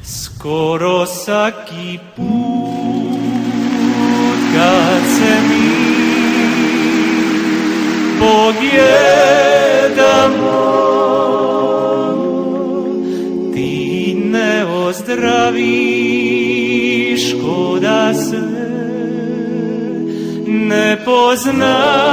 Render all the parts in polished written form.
Skoro svaki put kad se mi pogledamo, ti ne ozdraviš ko da se ne poznamo.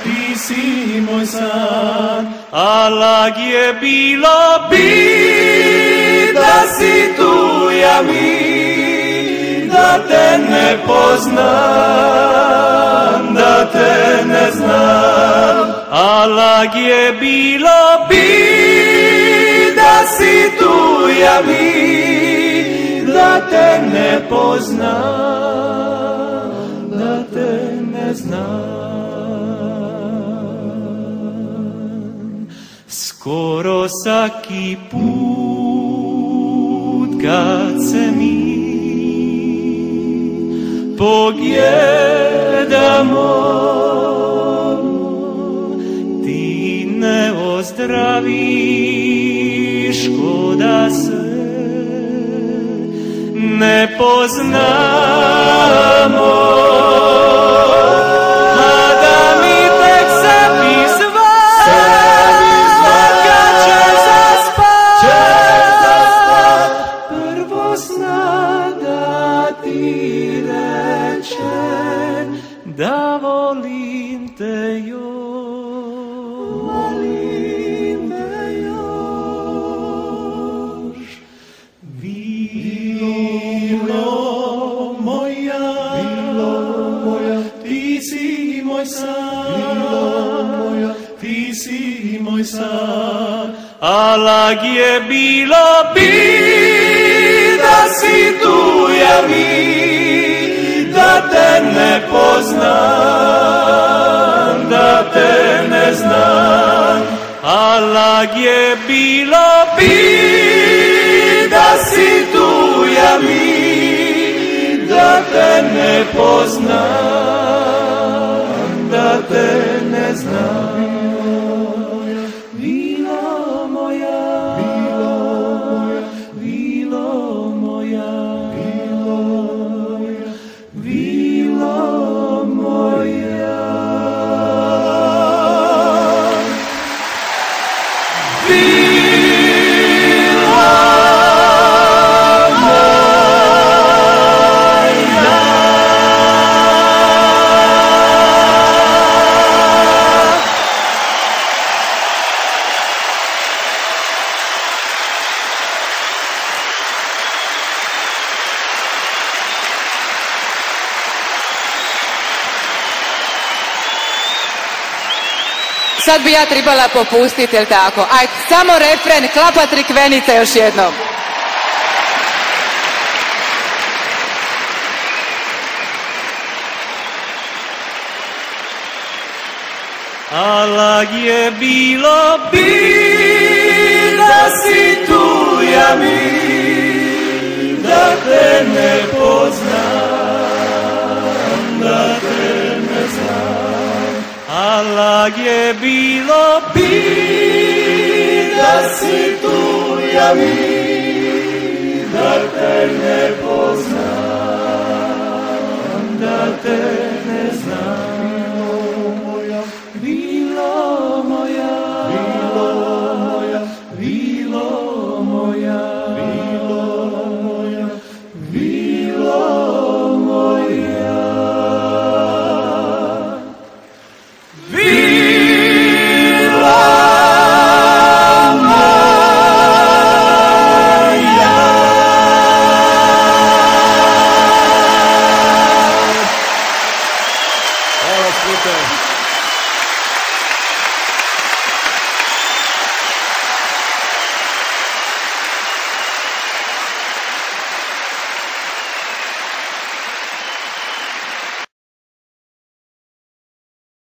Ti si moj san, a lag je bilo da si tu ja mi, da te ne poznam, da te ne znam. A lag je bilo da si tu ja mi, da te ne poznam, da te ne znam. Skoro svaki put kad se mi pogledamo, ti ne ozdraviš ko da se ne poznamo. Da volim te još, volim te još. Bilo moja, ti si moj san, ti si moj san. A lag je bilo da si tu ja mi, da te ne poznam, da te ne znam. A lag je bilo da si tu ja mi, da te ne poznam, da te ne znam. Bilo moja, bilo moja. Sad bi ja trebala popustiti, jel tako? Ajde, samo refren, klapa crikvenice još jednom. A lag je bilo da si tu ja mi, da te ne poznam, da te ne znam. A lag je bilo da si tu ja mi, da te ne poznam, da te ne znam. Bilo